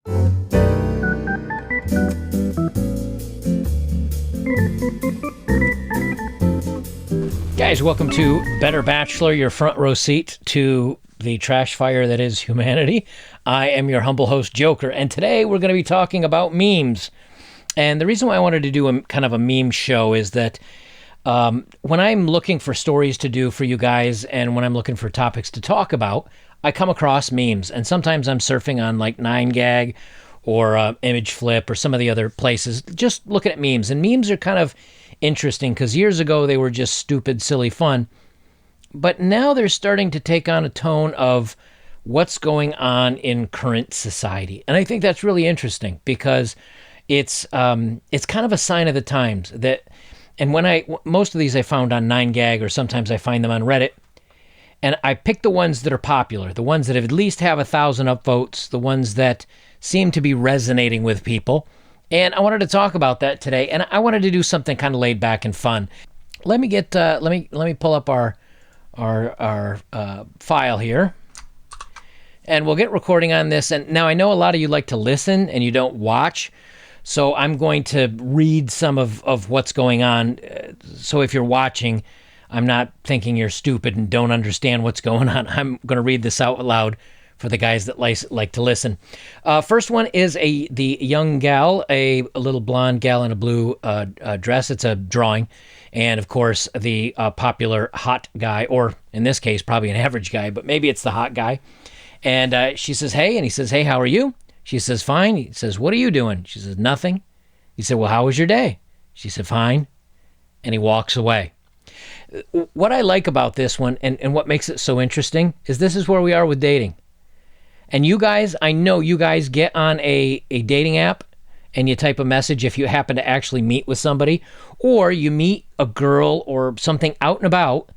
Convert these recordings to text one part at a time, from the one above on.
Guys, welcome to Better Bachelor, your front row seat to the trash fire that is humanity. I am your humble host, Joker, and today we're going to be talking about memes. And the reason why I wanted to do a kind of a meme show is that when I'm looking for stories to do for you guys and when I'm looking for topics to talk about, I come across memes. And sometimes I'm surfing on like 9gag or Image Flip or some of the other places, just looking at memes. And memes are kind of interesting because years ago they were just stupid, silly fun. But now they're starting to take on a tone of what's going on in current society. And I think that's really interesting because it's kind of a sign of the times that, and most of these I found on 9gag or sometimes I find them on Reddit, and I pick the ones that are popular, the ones that at least have 1,000 upvotes, the ones that seem to be resonating with people. And I wanted to talk about that today, and I wanted to do something kind of laid back and fun. Let me pull up our file here, and we'll get recording on this. And now I know a lot of you like to listen and you don't watch, so I'm going to read some of what's going on. So if you're watching, I'm not thinking you're stupid and don't understand what's going on. I'm going to read this out loud for the guys that like to listen. First one is the young gal, a little blonde gal in a blue dress. It's a drawing. And, of course, the popular hot guy, or in this case, probably an average guy, but maybe it's the hot guy. And she says, hey, and he says, hey, how are you? She says, fine. He says, what are you doing? She says, nothing. He said, well, how was your day? She said, fine. And he walks away. What I like about this one and what makes it so interesting is this is where we are with dating. And you guys, I know you guys get on a dating app and you type a message if you happen to actually meet with somebody, or you meet a girl or something out and about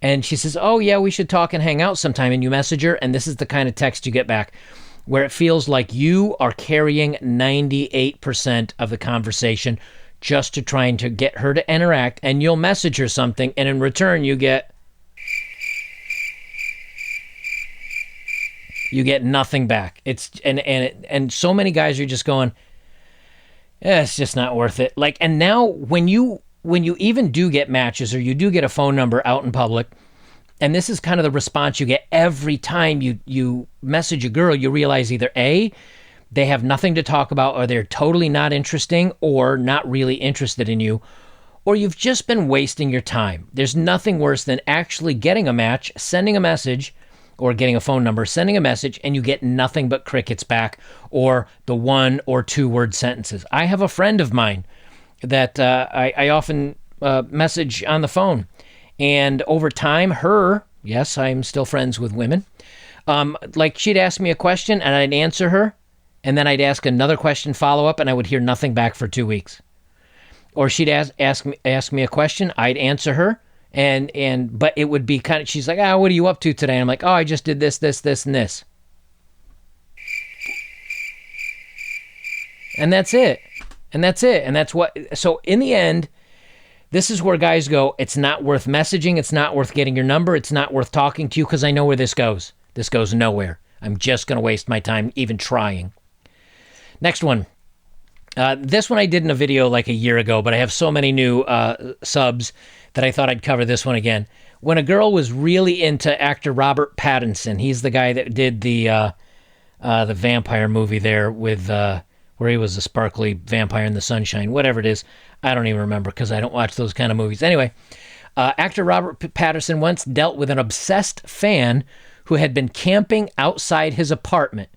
and she says, oh yeah, we should talk and hang out sometime, and you message her, and this is the kind of text you get back where it feels like you are carrying 98% of the conversation just to trying to get her to interact, and you'll message her something, and in return you get nothing back. And so many guys are just going, it's just not worth it. Like, and now when you even do get matches or you do get a phone number out in public, and this is kind of the response you get every time you message a girl, you realize either A, they have nothing to talk about, or they're totally not interesting or not really interested in you, or you've just been wasting your time. There's nothing worse than actually getting a match, sending a message, or getting a phone number, sending a message, and you get nothing but crickets back, or the 1 or 2 word sentences. I have a friend of mine that I often message on the phone, and over time, yes, I'm still friends with women, like she'd ask me a question, and I'd answer her, and then I'd ask another question follow-up, and I would hear nothing back for 2 weeks. Or she'd ask me a question, I'd answer her, but it would be kind of, she's like, what are you up to today? And I'm like, I just did this, this, this, and this. And that's it. And that's what, so in the end, this is where guys go, it's not worth messaging, it's not worth getting your number, it's not worth talking to you, because I know where this goes. This goes nowhere. I'm just going to waste my time even trying. Next one. This one I did in a video like a year ago, but I have so many new subs that I thought I'd cover this one again. When a girl was really into actor Robert Pattinson, he's the guy that did the vampire movie there with where he was a sparkly vampire in the sunshine, whatever it is. I don't even remember because I don't watch those kind of movies. Anyway, actor Robert Pattinson once dealt with an obsessed fan who had been camping outside his apartment.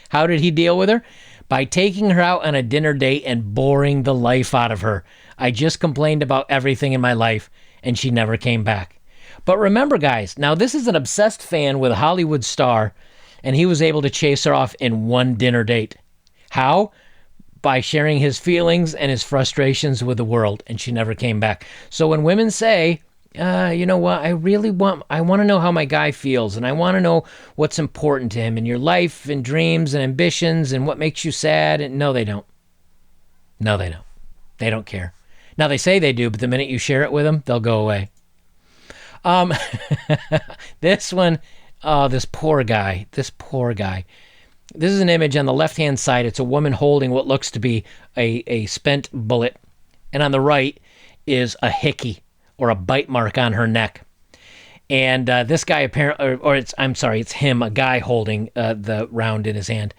How did he deal with her? By taking her out on a dinner date and boring the life out of her. I just complained about everything in my life, and she never came back. But remember, guys, now this is an obsessed fan with a Hollywood star, and he was able to chase her off in one dinner date. How? By sharing his feelings and his frustrations with the world, and she never came back. So when women say, you know what, I want to know how my guy feels, and I want to know what's important to him in your life and dreams and ambitions and what makes you sad, and no, they don't. No, they don't. They don't care. Now, they say they do, but the minute you share it with them, they'll go away. This one, this poor guy. This is an image on the left-hand side. It's a woman holding what looks to be a spent bullet. And on the right is a hickey, or a bite mark on her neck. And this guy apparently, it's him, a guy holding the round in his hand.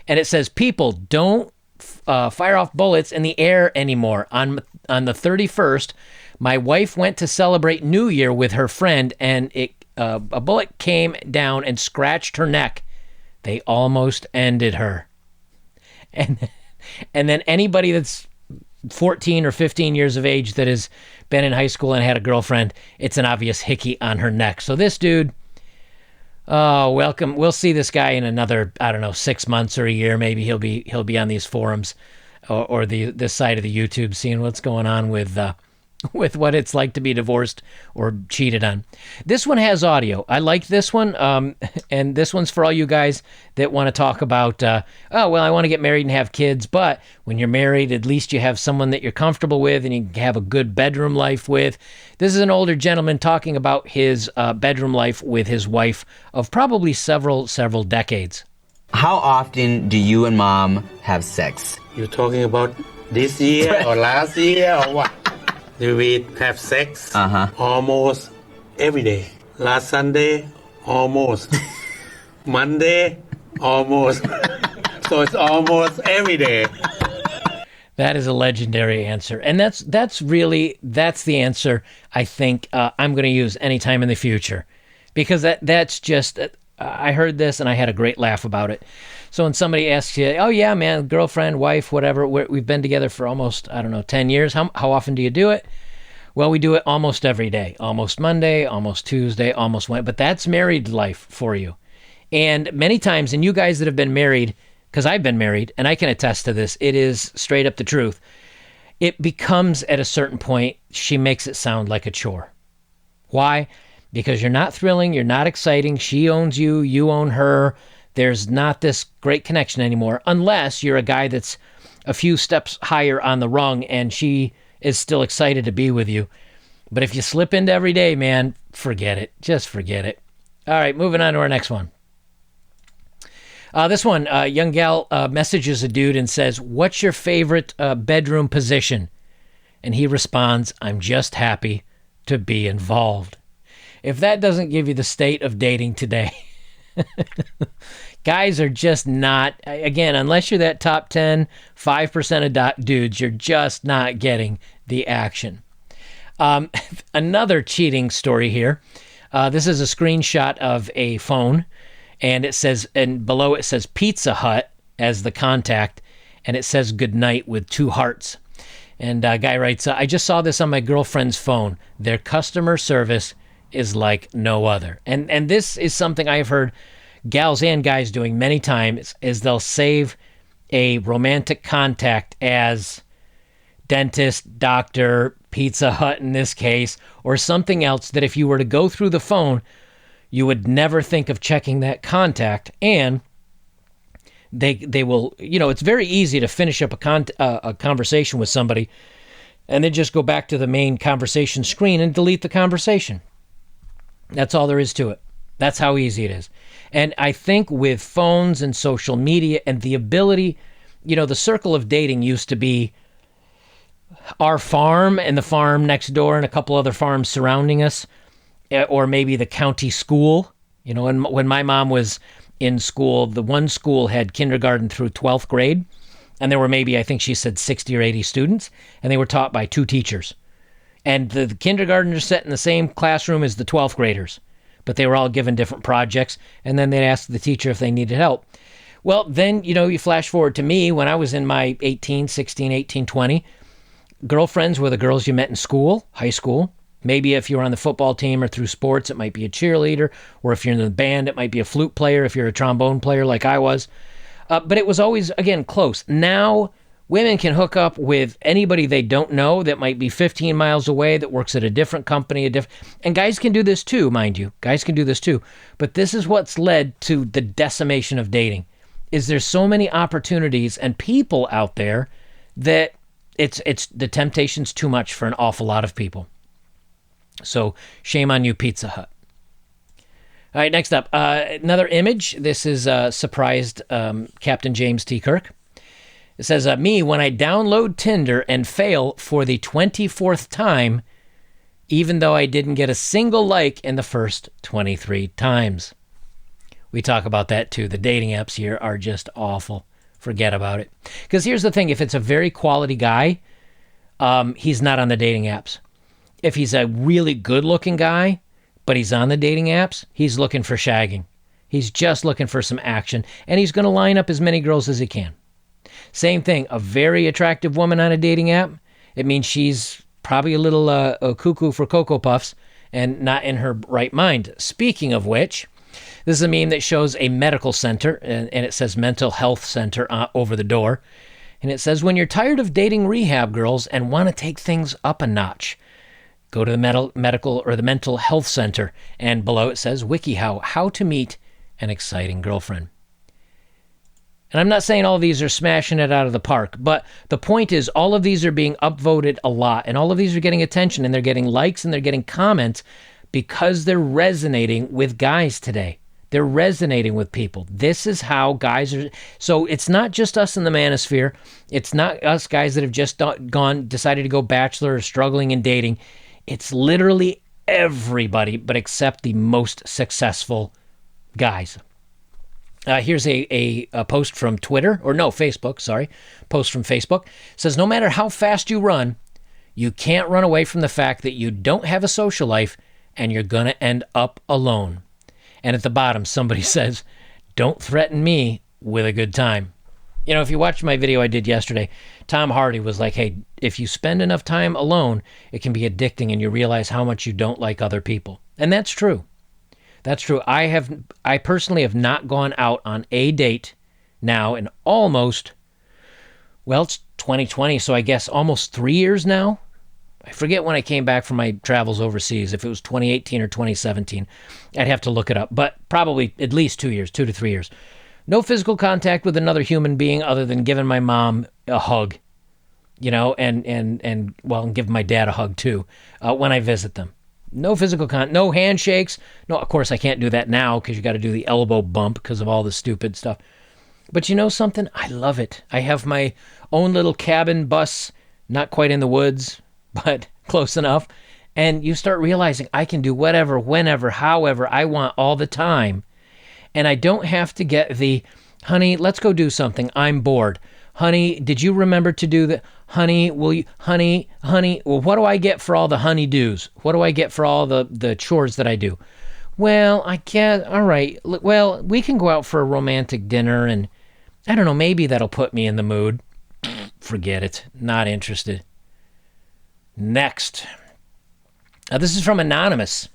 And it says, people, don't fire off bullets in the air anymore. On the 31st, my wife went to celebrate New Year with her friend, and a bullet came down and scratched her neck. They almost ended her. And then anybody that's 14 or 15 years of age that has been in high school and had a girlfriend, it's an obvious hickey on her neck. So this dude, welcome. We'll see this guy in another, 6 months or a year. Maybe he'll be on these forums or this side of the YouTube, seeing what's going on with what it's like to be divorced or cheated on. This one has audio. I like this one. And this one's for all you guys that want to talk about, I want to get married and have kids. But when you're married, at least you have someone that you're comfortable with and you can have a good bedroom life with. This is an older gentleman talking about his bedroom life with his wife of probably several decades. How often do you and Mom have sex? You're talking about this year or last year or what? Do we have sex? Almost every day. Last Sunday, almost. Monday, almost. So it's almost every day. That is a legendary answer. And that's the answer I think I'm going to use anytime in the future. Because that's just, I heard this and I had a great laugh about it. So when somebody asks you, oh yeah, man, girlfriend, wife, whatever, we've been together for almost, 10 years. How often do you do it? Well, we do it almost every day. Almost Monday, almost Tuesday, almost Wednesday. But that's married life for you. And many times, and you guys that have been married, because I've been married, and I can attest to this, it is straight up the truth. It becomes, at a certain point, she makes it sound like a chore. Why? Because you're not thrilling, you're not exciting. She owns you, you own her. There's not this great connection anymore, unless you're a guy that's a few steps higher on the rung and she is still excited to be with you. But if you slip into every day, man, forget it. Just forget it. All right, moving on to our next one. This one, young gal messages a dude and says, what's your favorite bedroom position? And he responds, I'm just happy to be involved. If that doesn't give you the state of dating today, guys are just not, again, unless you're that top 10, 5% of dudes, you're just not getting the action. Another cheating story here. This is a screenshot of a phone, and it says, and below it says Pizza Hut as the contact, and it says good night with 2 hearts. And a guy writes, I just saw this on my girlfriend's phone. Their customer service is like no other. And this is something I've heard gals and guys doing many times, is they'll save a romantic contact as dentist, doctor, Pizza Hut in this case, or something else that if you were to go through the phone, you would never think of checking that contact. And they will, it's very easy to finish up a conversation with somebody and then just go back to the main conversation screen and delete the conversation. That's all there is to it. That's how easy it is. And I think with phones and social media and the ability, the circle of dating used to be our farm and the farm next door and a couple other farms surrounding us, or maybe the county school. And when my mom was in school, the one school had kindergarten through 12th grade, and there were maybe, I think she said 60 or 80 students, and they were taught by 2 teachers. And the kindergartners sat in the same classroom as the 12th graders, but they were all given different projects, and then they'd ask the teacher if they needed help. Well, then, you flash forward to me when I was in my 16, 18, 20. Girlfriends were the girls you met in school, high school. Maybe if you were on the football team or through sports, it might be a cheerleader, or if you're in the band, it might be a flute player, if you're a trombone player like I was. But it was always, again, close. Now, women can hook up with anybody they don't know that might be 15 miles away, that works at a different company, and guys can do this too, mind you. Guys can do this too. But this is what's led to the decimation of dating, is there's so many opportunities and people out there that it's the temptation's too much for an awful lot of people. So shame on you, Pizza Hut. All right, next up, another image. This is surprised Captain James T. Kirk. It says, me, when I download Tinder and fail for the 24th time, even though I didn't get a single like in the first 23 times. We talk about that too. The dating apps here are just awful. Forget about it. Because here's the thing. If it's a very quality guy, he's not on the dating apps. If he's a really good-looking guy, but he's on the dating apps, he's looking for shagging. He's just looking for some action, and he's going to line up as many girls as he can. Same thing. A very attractive woman on a dating app, it means she's probably a little cuckoo for Cocoa Puffs and not in her right mind. Speaking of which, this is a meme that shows a medical center, and it says mental health center over the door. And it says, when you're tired of dating rehab girls and want to take things up a notch, go to the medical or the mental health center. And below it says, WikiHow, how to meet an exciting girlfriend. And I'm not saying all of these are smashing it out of the park, but the point is all of these are being upvoted a lot, and all of these are getting attention, and they're getting likes, and they're getting comments because they're resonating with guys today. They're resonating with people. This is how guys are. So it's not just us in the manosphere. It's not us guys that have just decided to go bachelor or struggling in dating. It's literally everybody, but except the most successful guys. Here's a post from Twitter, or no, Facebook, sorry. Post from Facebook. It says, no matter how fast you run, you can't run away from the fact that you don't have a social life and you're going to end up alone. And at the bottom, somebody says, don't threaten me with a good time. You know, if you watched my video I did yesterday, Tom Hardy was like, hey, if you spend enough time alone, it can be addicting and you realize how much you don't like other people. And that's true. That's true. I personally have not gone out on a date now in almost, well, it's 2020, so I guess almost 3 years now. I forget when I came back from my travels overseas, if it was 2018 or 2017. I'd have to look it up, but probably at least 2 years, 2 to 3 years. No physical contact with another human being other than giving my mom a hug, you know, and give my dad a hug too when I visit them. No physical contact, no handshakes. No, of course I can't do that now because you got to do the elbow bump because of all the stupid stuff. But you know something? I love it. I have my own little cabin bus, not quite in the woods, but close enough. And you start realizing I can do whatever, whenever, however I want all the time. And I don't have to get the, honey, let's go do something. I'm bored. Honey, did you remember to do that? Honey, will you, honey, well, what do I get for all the honey-dos? What do I get for all the chores that I do? Well, I can't, all right. Well, we can go out for a romantic dinner and I don't know, maybe that'll put me in the mood. Forget it. Not interested. Next. This is from Anonymous.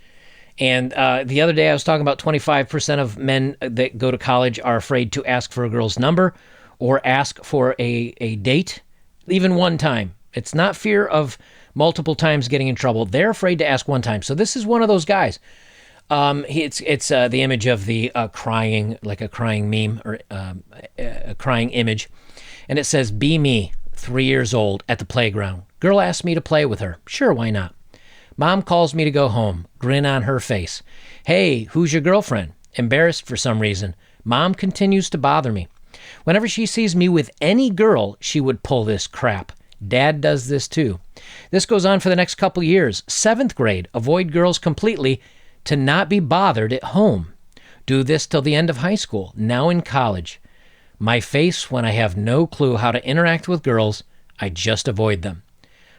And the other day I was talking about 25% of men that go to college are afraid to ask for a girl's number or ask for a date, even one time. It's not fear of multiple times getting in trouble. They're afraid to ask one time. So this is one of those guys. It's the image of the crying, like a crying meme or a crying image. And it says, be me, 3 years old, at the playground. Girl asked me to play with her. Sure, why not? Mom calls me to go home. Grin on her face. Hey, who's your girlfriend? Embarrassed for some reason. Mom continues to bother me. Whenever she sees me with any girl, she would pull this crap. Dad does this too. This goes on for the next couple years. 7th grade, avoid girls completely to not be bothered at home. Do this till the end of high school. Now in college. My face when I have no clue how to interact with girls, I just avoid them.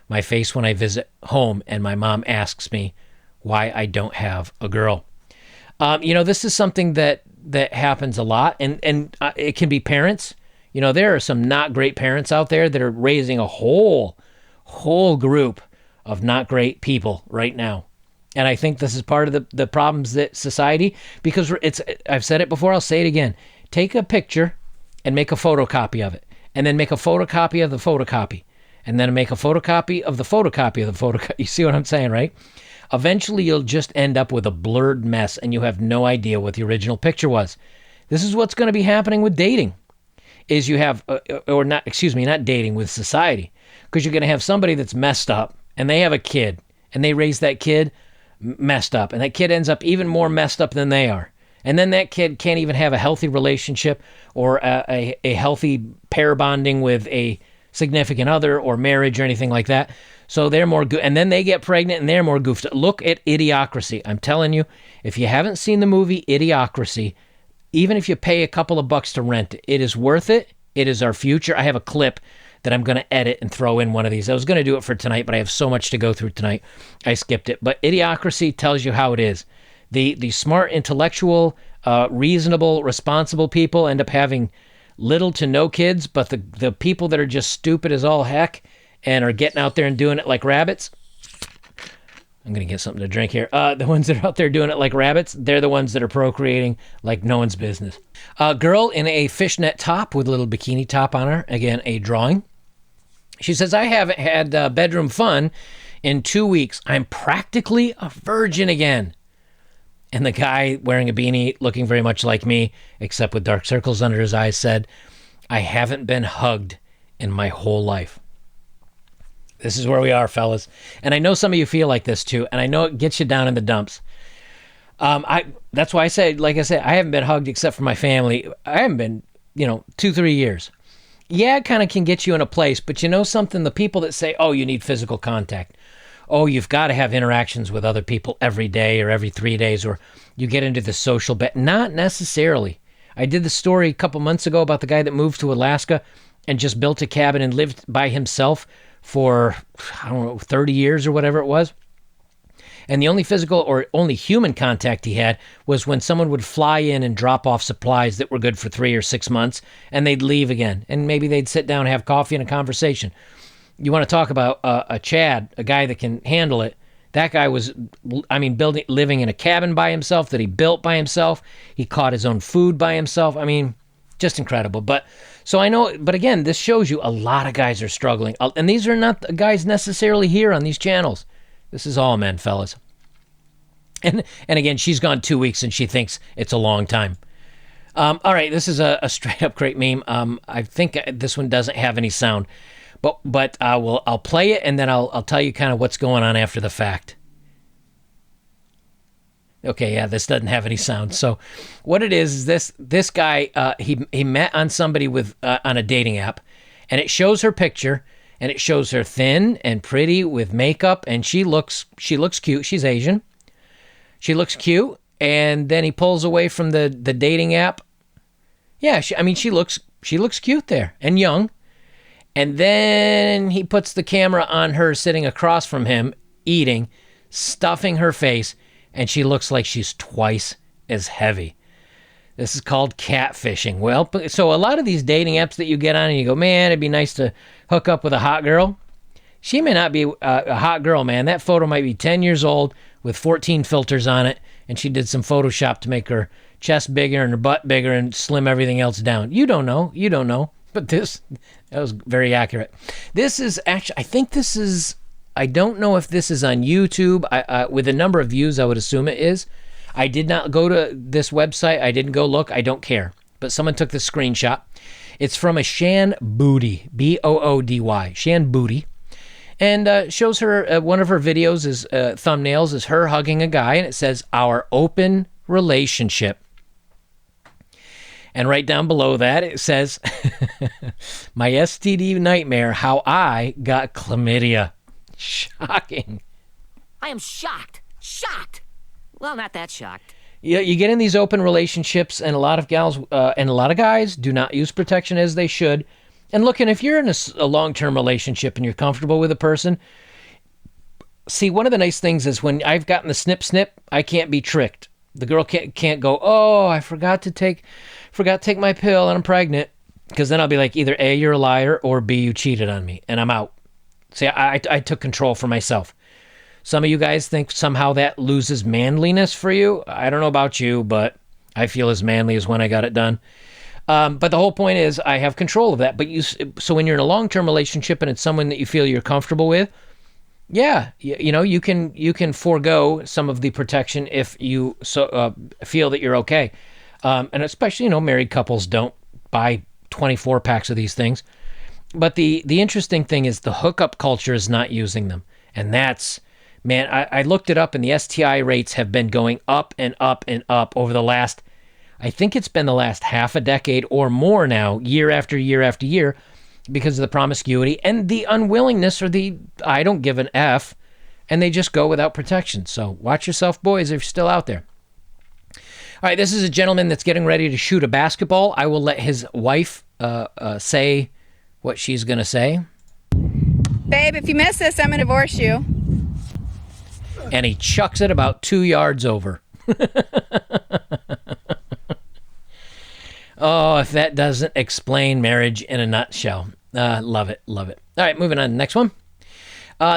My face when I visit home and my mom asks me why I don't have a girl. This is something that happens a lot, and it can be parents. You know, there are some not great parents out there that are raising a whole group of not great people right now. And I think this is part of the problems that society, because I've said it before, I'll say it again. Take a picture and make a photocopy of it, and then make a photocopy of the photocopy, and then make a photocopy of the photocopy of the photocopy. You see what I'm saying, right? Eventually, you'll just end up with a blurred mess, and you have no idea what the original picture was. This is what's going to be happening with dating, is you have, not dating, with society, because you're going to have somebody that's messed up, and they have a kid, and they raise that kid messed up, and that kid ends up even more messed up than they are. And then that kid can't even have a healthy relationship or a healthy pair bonding with a significant other or marriage or anything like that. So they're more good. And then they get pregnant and they're more goofed. Look at Idiocracy. I'm telling you, if you haven't seen the movie Idiocracy, even if you pay a couple of bucks to rent it, it is worth it. It is our future. I have a clip that I'm going to edit and throw in one of these. I was going to do it for tonight, but I have so much to go through tonight. I skipped it. But Idiocracy tells you how it is. The smart, intellectual, reasonable, responsible people end up having little to no kids, but the people that are just stupid as all heck and are getting out there and doing it like rabbits. I'm going to get something to drink here. The ones that are out there doing it like rabbits, they're the ones that are procreating like no one's business. A girl in a fishnet top with a little bikini top on her. Again, a drawing. She says, I haven't had bedroom fun in 2 weeks. I'm practically a virgin again. And the guy wearing a beanie, looking very much like me, except with dark circles under his eyes, said, I haven't been hugged in my whole life. This is where we are, fellas. And I know some of you feel like this too, and I know it gets you down in the dumps. That's why I said, like I said, I haven't been hugged except for my family. I haven't been, 2-3 years. Yeah, it kind of can get you in a place, but you know something? The people that say, oh, you need physical contact. Oh, you've got to have interactions with other people every day or every 3 days, or you get into the social bet. Not necessarily. I did the story a couple months ago about the guy that moved to Alaska and just built a cabin and lived by himself for, 30 years or whatever it was. And the only physical or only human contact he had was when someone would fly in and drop off supplies that were good for 3 or 6 months, and they'd leave again. And maybe they'd sit down and have coffee and a conversation. You want to talk about a Chad, a guy that can handle it. That guy was, living in a cabin by himself that he built by himself. He caught his own food by himself. Just incredible. But again, this shows you a lot of guys are struggling. And these are not the guys necessarily here on these channels. This is all men, fellas. And again, she's gone 2 weeks and she thinks it's a long time. All right, this is a straight up great meme. I think this one doesn't have any sound. But I'll play it and then I'll tell you kind of what's going on after the fact. Okay, yeah, this doesn't have any sound. So, what it is this guy he met on somebody with on a dating app, and it shows her picture, and it shows her thin and pretty with makeup, and she looks cute. She's Asian. She looks cute, and then he pulls away from the dating app. Yeah, she looks cute there and young. And then he puts the camera on her sitting across from him, eating, stuffing her face, and she looks like she's twice as heavy. This is called catfishing. Well, so a lot of these dating apps that you get on and you go, man, it'd be nice to hook up with a hot girl. She may not be a hot girl, man. That photo might be 10 years old with 14 filters on it, and she did some Photoshop to make her chest bigger and her butt bigger and slim everything else down. You don't know. But that was very accurate. This is actually, I don't know if this is on YouTube. With the number of views, I would assume it is. I did not go to this website. I didn't go look. I don't care. But someone took this screenshot. It's from a Shan Boody, Boody, Shan Boody. And shows her, one of her videos is, thumbnails is her hugging a guy, and it says, our open relationship. And right down below that, it says, my STD nightmare, how I got chlamydia. Shocking. I am shocked. Shocked. Well, not that shocked. Yeah, you get in these open relationships, and a lot of gals and a lot of guys do not use protection as they should. And look, and if you're in a long-term relationship and you're comfortable with a person, see, one of the nice things is when I've gotten the snip, I can't be tricked. The girl can't go, oh, I forgot to take my pill and I'm pregnant. Because then I'll be like, either A, you're a liar, or B, you cheated on me, and I'm out. See, I took control for myself. Some of you guys think somehow that loses manliness for you. I don't know about you, but I feel as manly as when I got it done. But the whole point is I have control of that. So when you're in a long-term relationship and it's someone that you feel you're comfortable with, yeah, you can forego some of the protection if you feel that you're okay. And especially, married couples don't buy 24 packs of these things. But the interesting thing is the hookup culture is not using them. And that's Man, I looked it up, and the STI rates have been going up and up and up over the last, I think it's been the last half a decade or more now, year after year after year, because of the promiscuity and the unwillingness, or the I don't give an F, and they just go without protection. So watch yourself, boys, if you're still out there. All right, this is a gentleman that's getting ready to shoot a basketball. I will let his wife say what she's going to say. Babe, if you miss this, I'm going to divorce you. And he chucks it about 2 yards over. Oh, if that doesn't explain marriage in a nutshell. Love it, love it. All right, moving on. Next one.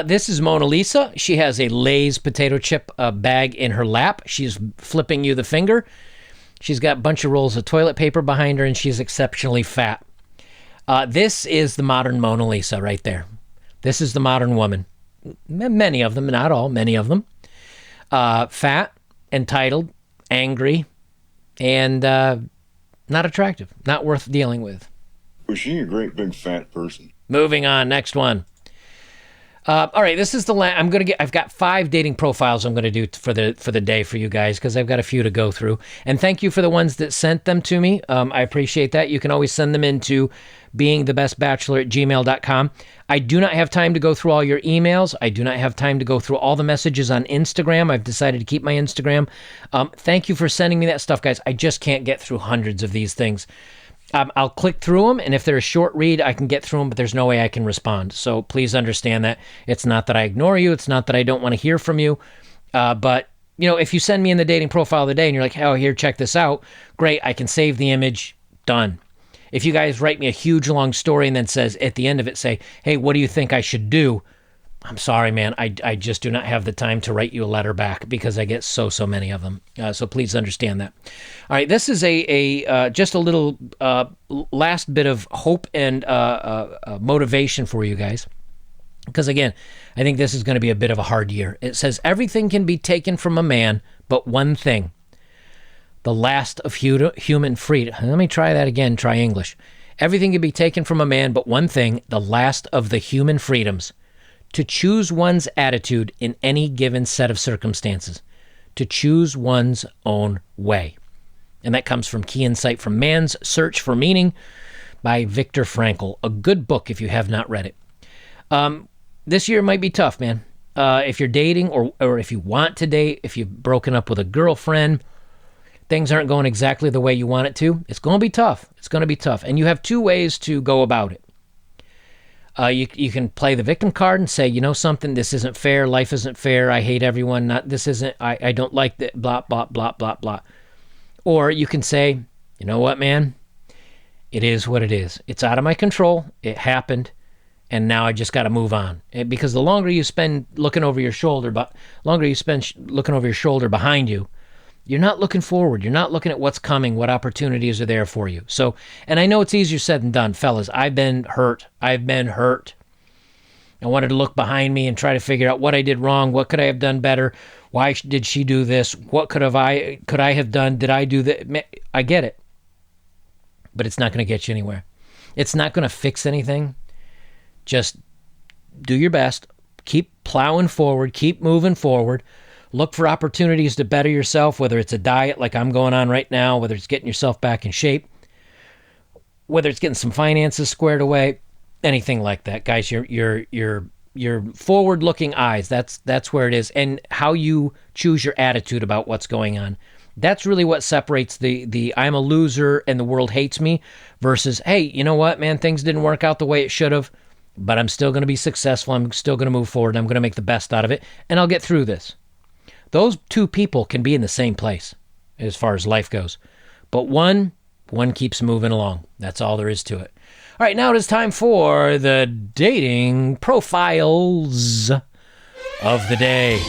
This is Mona Lisa. She has a Lay's potato chip bag in her lap. She's flipping you the finger. She's got a bunch of rolls of toilet paper behind her, and she's exceptionally fat. This is the modern Mona Lisa right there. This is the modern woman. Many of them, not all, many of them. Fat, entitled, angry, and not attractive. Not worth dealing with. Was she a great big fat person? Moving on, next one. All right, this is the last. I've got 5 dating profiles I'm gonna do for the day for you guys, because I've got a few to go through. And thank you for the ones that sent them to me. I appreciate that. You can always send them into beingthebestbachelor@gmail.com. I do not have time to go through all your emails. I do not have time to go through all the messages on Instagram. I've decided to keep my Instagram. Thank you for sending me that stuff, guys. I just can't get through hundreds of these things. I'll click through them, and if they're a short read, I can get through them, but there's no way I can respond. So please understand that. It's not that I ignore you. It's not that I don't want to hear from you. But, if you send me in the dating profile of the day and you're like, oh, here, check this out, great, I can save the image, done. If you guys write me a huge, long story and then says, at the end of it, say, hey, what do you think I should do? I'm sorry, man. I just do not have the time to write you a letter back, because I get so many of them. So please understand that. All right, this is just a little last bit of hope and motivation for you guys. Because again, I think this is going to be a bit of a hard year. It says, everything can be taken from a man, but one thing. The last of human freedom. Let me try that again. Try English. Everything can be taken from a man, but one thing, the last of the human freedoms. To choose one's attitude in any given set of circumstances. To choose one's own way. And that comes from Key Insight from Man's Search for Meaning by Viktor Frankl. A good book if you have not read it. This year might be tough, man. If you're dating or if you want to date, if you've broken up with a girlfriend, things aren't going exactly the way you want it to, it's going to be tough. It's going to be tough. And you have 2 ways to go about it. You can play the victim card and say, something, this isn't fair, life isn't fair, I hate everyone, I don't like that, blah, blah, blah, blah, blah. Or you can say, you know what, man? It is what it is. It's out of my control. It happened. And now I just got to move on. Because the longer you spend looking over your shoulder, behind you, you're not looking forward. You're not looking at what's coming, what opportunities are there for you. So, and I know it's easier said than done, fellas. I've been hurt. I wanted to look behind me and try to figure out what I did wrong. What could I have done better? Why did she do this? What could I have done? Did I do that? I get it. But it's not going to get you anywhere. It's not going to fix anything. Just do your best. Keep plowing forward. Keep moving forward. Look for opportunities to better yourself, whether it's a diet like I'm going on right now, whether it's getting yourself back in shape, whether it's getting some finances squared away, anything like that. Guys, your forward-looking eyes, that's where it is. And how you choose your attitude about what's going on. That's really what separates the I'm a loser and the world hates me versus, hey, you know what, man, things didn't work out the way it should have, but I'm still going to be successful. I'm still going to move forward. And I'm going to make the best out of it, and I'll get through this. Those 2 people can be in the same place as far as life goes. But one keeps moving along. That's all there is to it. All right, now it is time for the dating profiles of the day.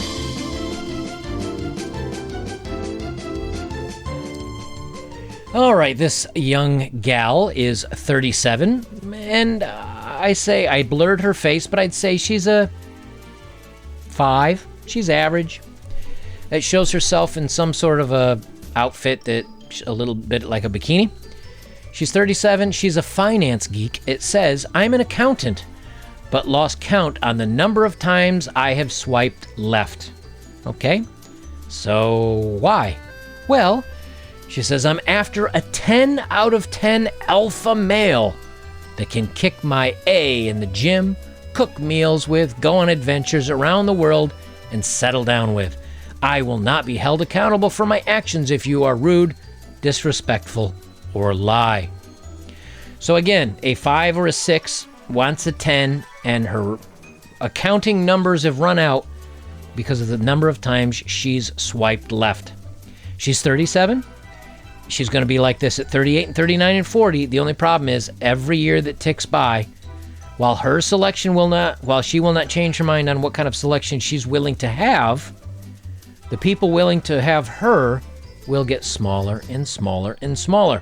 All right, this young gal is 37, and I blurred her face, but I'd say she's a 5. She's average. It shows herself in some sort of a outfit that's a little bit like a bikini. She's 37. She's a finance geek. It says, I'm an accountant but lost count on the number of times I have swiped left. Okay, so why? Well, she says, I'm after a 10 out of 10 alpha male that can kick my A in the gym, cook meals with, go on adventures around the world, and settle down with. I will not be held accountable for my actions if you are rude, disrespectful, or lie. So again, a 5 or a 6 wants a 10, and her accounting numbers have run out because of the number of times she's swiped left. She's 37. She's going to be like this at 38 and 39 and 40. The only problem is every year that ticks by, while she will not change her mind on what kind of selection she's willing to have, the people willing to have her will get smaller and smaller and smaller.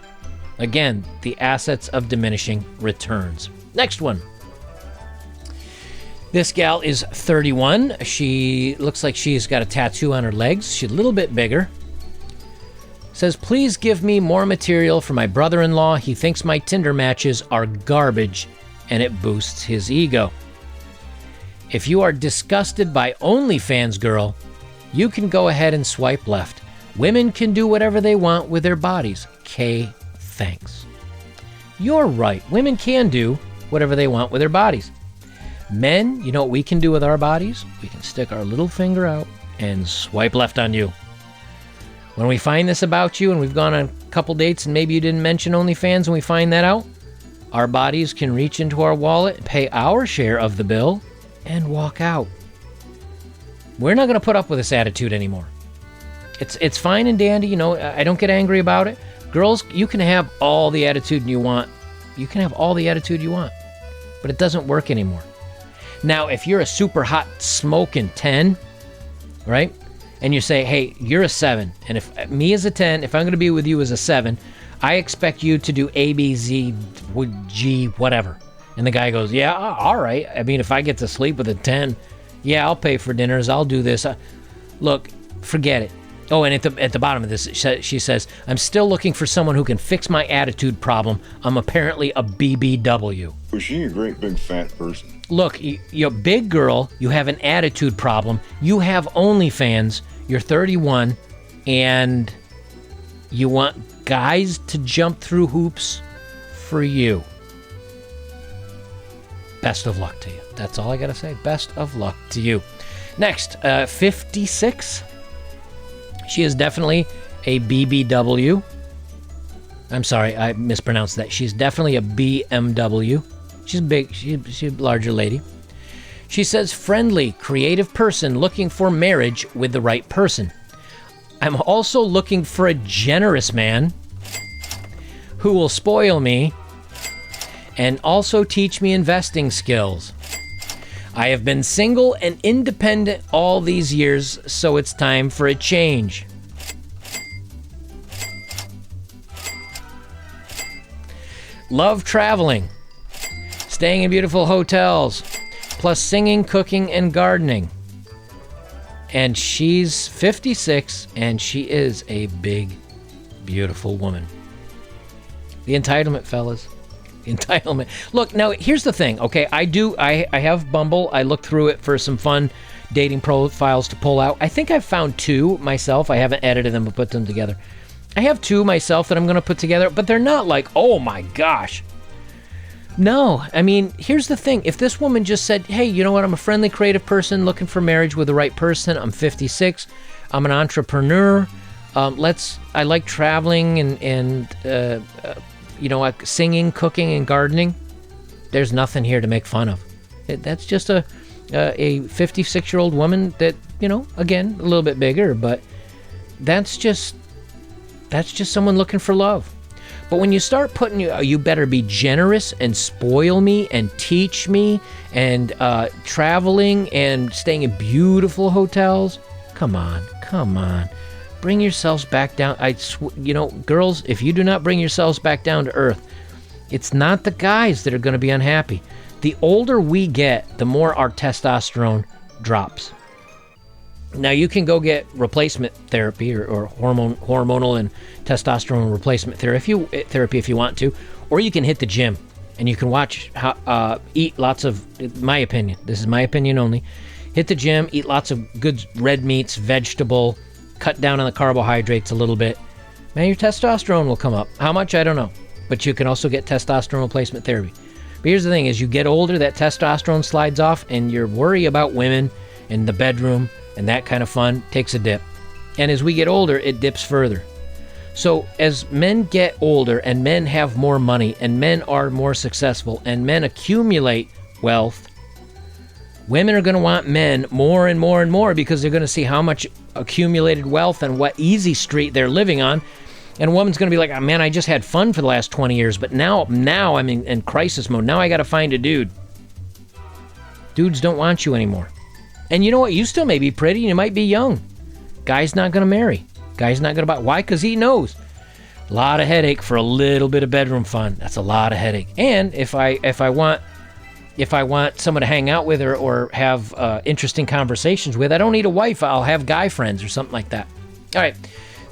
Again, the assets of diminishing returns. Next one. This gal is 31. She looks like she's got a tattoo on her legs. She's a little bit bigger. Says, please give me more material for my brother-in-law. He thinks my Tinder matches are garbage and it boosts his ego. If you are disgusted by OnlyFans girl, you can go ahead and swipe left. Women can do whatever they want with their bodies. K, thanks. You're right. Women can do whatever they want with their bodies. Men, you know what we can do with our bodies? We can stick our little finger out and swipe left on you. When we find this about you and we've gone on a couple dates and maybe you didn't mention OnlyFans and we find that out, our bodies can reach into our wallet, pay our share of the bill, and walk out. We're not going to put up with this attitude anymore. It's fine and dandy, you know, I don't get angry about it. Girls, you can have all the attitude you want. You can have all the attitude you want, but it doesn't work anymore. Now, if you're a super hot smoking 10, right? And you say, hey, you're a 7, and if me as a 10, if I'm going to be with you as a 7, I expect you to do A, B, Z, G, whatever. And the guy goes, yeah, all right. I mean, if I get to sleep with a 10, yeah, I'll pay for dinners. I'll do this. Look, forget it. Oh, and at the bottom of this, she says, I'm still looking for someone who can fix my attitude problem. I'm apparently a BBW. Was she a great big fat person? Look, you're a big girl. You have an attitude problem. You have OnlyFans. You're 31, and you want guys to jump through hoops for you. Best of luck to you. That's all I got to say. Best of luck to you. Next, 56. She is definitely a BBW. I'm sorry, I mispronounced that. She's definitely a BMW. She's big. She's a larger lady. She says, friendly, creative person looking for marriage with the right person. I'm also looking for a generous man who will spoil me and also teach me investing skills. I have been single and independent all these years, so it's time for a change. Love traveling, staying in beautiful hotels, plus singing, cooking, and gardening. And she's 56, and she is a big, beautiful woman. The entitlement, fellas. The entitlement. Look, now, here's the thing, okay? I have Bumble. I looked through it for some fun dating profiles to pull out. I think I've found 2 myself. I haven't edited them or put them together. I have 2 myself that I'm going to put together, but they're not like, oh my gosh. No, I mean, here's the thing. If this woman just said, hey, you know what? I'm a friendly, creative person looking for marriage with the right person. I'm 56. I'm an entrepreneur. I like traveling and like singing, cooking, and gardening. There's nothing here to make fun of. That's just a 56-year-old woman that, again, a little bit bigger, but that's just someone looking for love. But when you start putting, you better be generous and spoil me and teach me and traveling and staying in beautiful hotels. Come on. Bring yourselves back down. Girls, if you do not bring yourselves back down to earth, it's not the guys that are going to be unhappy. The older we get, the more our testosterone drops. Now, you can go get replacement therapy or hormonal and testosterone replacement therapy if you want to, or you can hit the gym. and you can watch how eat lots of, my opinion, this is my opinion only, hit the gym, eat lots of good red meats, vegetable, cut down on the carbohydrates a little bit, man, your testosterone will come up. How much? I don't know. But you can also get testosterone replacement therapy. But here's the thing, as you get older, that testosterone slides off, and your worry about women and the bedroom and that kind of fun takes a dip. And as we get older, it dips further. So as men get older and men have more money and men are more successful and men accumulate wealth, women are going to want men more and more and more because they're going to see how much accumulated wealth and what easy street they're living on. And a woman's going to be like, oh, man, I just had fun for the last 20 years, but now I'm in crisis mode. Now I got to find a dude. Dudes don't want you anymore. And you know what? You still may be pretty. You might be young. Guy's not going to marry. Guy's not going to buy. Why? Because he knows. A lot of headache for a little bit of bedroom fun. That's a lot of headache. And if I want someone to hang out with or have interesting conversations with, I don't need a wife. I'll have guy friends or something like that. All right.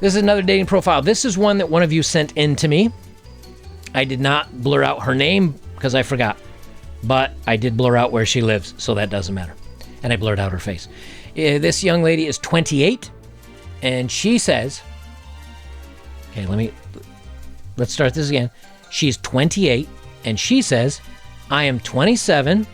This is another dating profile. This is one that one of you sent in to me. I did not blur out her name because I forgot. But I did blur out where she lives, so that doesn't matter. And I blurred out her face. This young lady is 28, and she says, okay, let's start this again. She's 28, and she says, I am 27.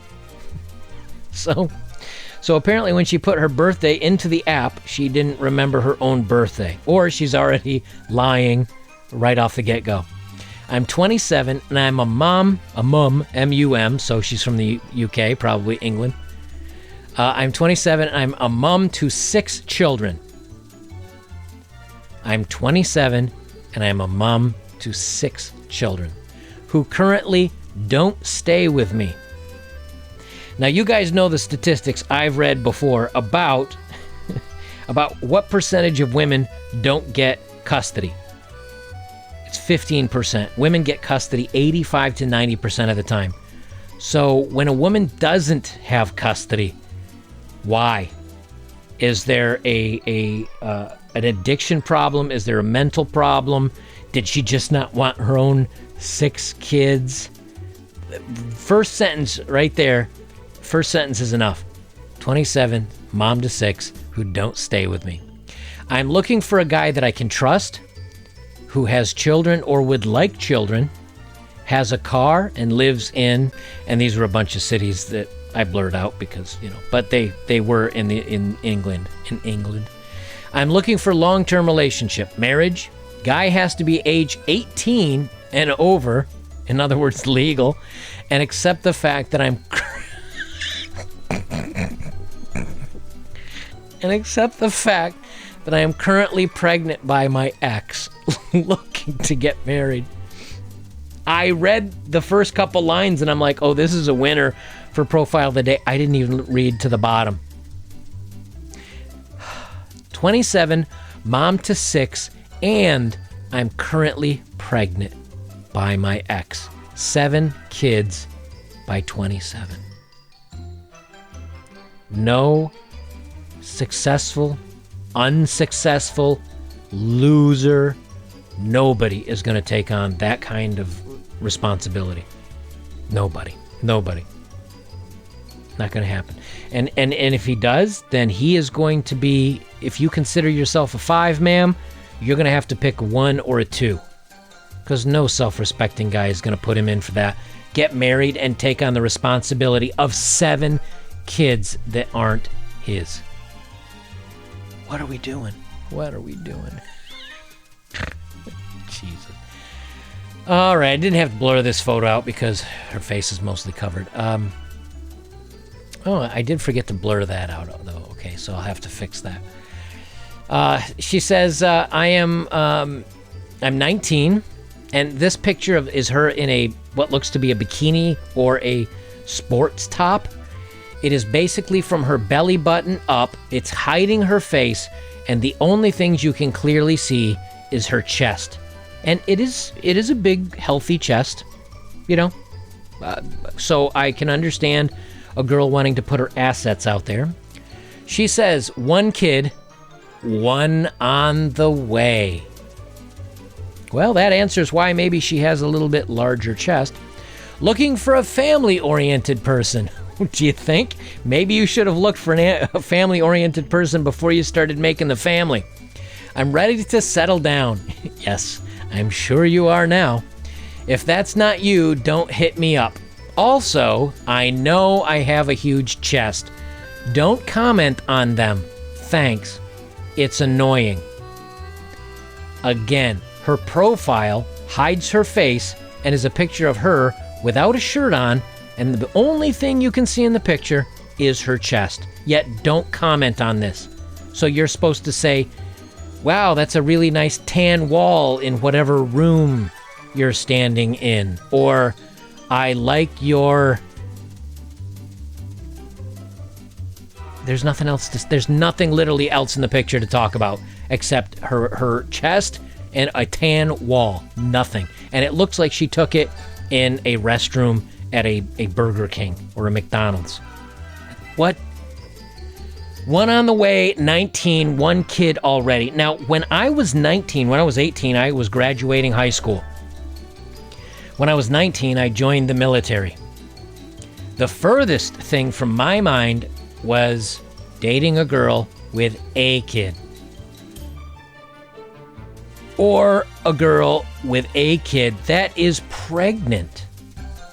So apparently when she put her birthday into the app, she didn't remember her own birthday. Or she's already lying right off the get-go. I'm 27, and I'm a mum, M-U-M, so she's from the UK, probably England. I'm 27, and I'm a mum to 6 children. I'm 27, and I'm a mum to 6 children who currently don't stay with me. Now, you guys know the statistics I've read before about what percentage of women don't get custody. It's 15%. Women get custody 85 to 90% of the time. So when a woman doesn't have custody, why? Is there an addiction problem? Is there a mental problem? Did she just not want her own 6 kids? First sentence right there. First sentence is enough. 27, mom to 6, who don't stay with me. I'm looking for a guy that I can trust, who has children or would like children, has a car and lives in, and these were a bunch of cities that I blurred out because, but they were in England. I'm looking for long-term relationship, marriage. Guy has to be age 18 and over, in other words, legal, and accept the fact that I'm I am currently pregnant by my ex, looking to get married. I read the first couple lines and I'm like, oh, this is a winner for profile of the day. I didn't even read to the bottom. 27, mom to 6, and I'm currently pregnant by my ex. 7 kids by 27. No successful, unsuccessful, loser, nobody is going to take on that kind of responsibility. Nobody. Not going to happen. And if he does, then he is going to be, if you consider yourself a 5, ma'am, you're going to have to pick 1 or a 2. Because no self-respecting guy is going to put him in for that. Get married and take on the responsibility of 7 kids that aren't his. What are we doing? Jesus. All right, I didn't have to blur this photo out because her face is mostly covered. I did forget to blur that out, though. Okay, so I'll have to fix that. She says, I'm 19, and this picture is her in what looks to be a bikini or a sports top. It is basically from her belly button up. It's hiding her face, and the only things you can clearly see is her chest. And it is a big, healthy chest, so I can understand a girl wanting to put her assets out there. She says, 1 kid, 1 on the way. Well, that answers why maybe she has a little bit larger chest. Looking for a family-oriented person. Do you think? Maybe you should have looked for a family-oriented person before you started making the family. I'm ready to settle down. Yes, I'm sure you are now. If that's not you, don't hit me up. Also, I know I have a huge chest. Don't comment on them. Thanks. It's annoying. Again, her profile hides her face and is a picture of her without a shirt on, and the only thing you can see in the picture is her chest. Yet don't comment on this. So you're supposed to say, wow, that's a really nice tan wall in whatever room you're standing in. Or, I like your... There's nothing else there's nothing literally else in the picture to talk about except her chest and a tan wall. Nothing. And it looks like she took it in a restroom at a Burger King or a McDonald's. What? One on the way, 19, one kid already. Now, when I was 19, when I was 18, I was graduating high school. When I was 19, I joined the military. The furthest thing from my mind was dating a girl with a kid. Or a girl with a kid that is pregnant.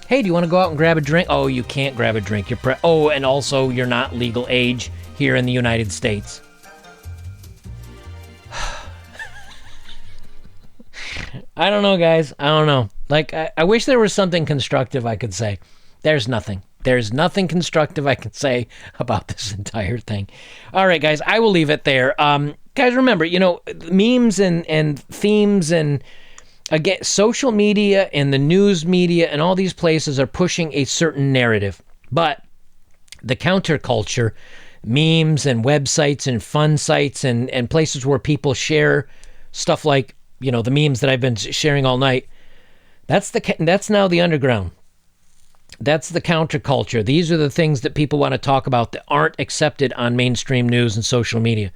Hey, do you want to go out and grab a drink? Oh, you can't grab a drink. Oh, and also you're not legal age here in the United States. I don't know, guys. I don't know. Like, I wish there was something constructive I could say. There's nothing. There's nothing constructive I can say about this entire thing. All right, guys, I will leave it there. Guys, remember, memes and themes and, again, social media and the news media and all these places are pushing a certain narrative. But the counterculture, memes and websites and fun sites and places where people share stuff like, the memes that I've been sharing all night, that's now the underground. That's the counterculture. These are the things that people want to talk about that aren't accepted on mainstream news and social media.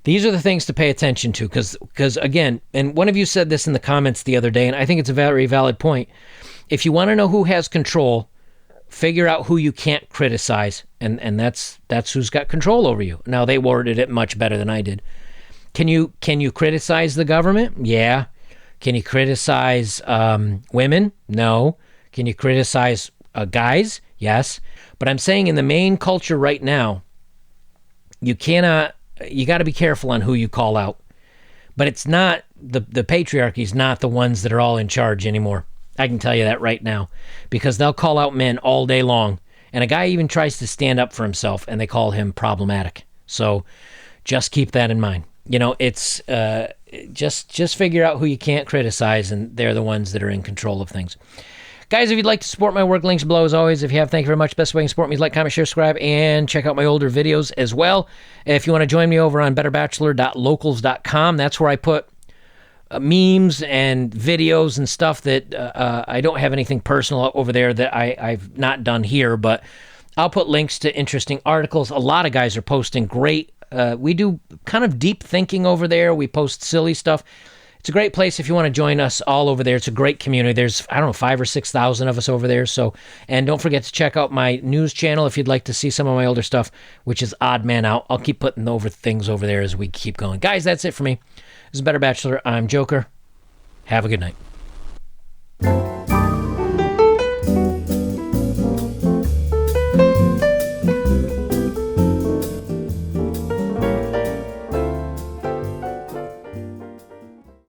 These are the things to pay attention to because again, and one of you said this in the comments the other day, and I think it's a very valid point. If you want to know who has control, figure out who you can't criticize, and that's who's got control over you. Now, they worded it much better than I did. Can you criticize the government? Yeah. Can you criticize women? No. Can you criticize guys? Yes. But I'm saying in the main culture right now, you got to be careful on who you call out. But it's not, the patriarchy is not the ones that are all in charge anymore. I can tell you that right now. Because they'll call out men all day long. And a guy even tries to stand up for himself, and they call him problematic. So just keep that in mind. It's just figure out who you can't criticize, and they're the ones that are in control of things. Guys, if you'd like to support my work, links below as always. If you have, thank you very much. Best way you can support me is like, comment, share, subscribe, and check out my older videos as well. If you want to join me over on betterbachelor.locals.com, that's where I put memes and videos and stuff that I don't have anything personal over there that I've not done here, but I'll put links to interesting articles. A lot of guys are posting great. We do kind of deep thinking over there. We post silly stuff. It's a great place if you want to join us all over there. It's a great community. There's, 5,000 or 6,000 of us over there. So, and don't forget to check out my news channel if you'd like to see some of my older stuff, which is Odd Man Out. I'll keep putting things over there as we keep going. Guys, that's it for me. This is Better Bachelor. I'm Joker. Have a good night.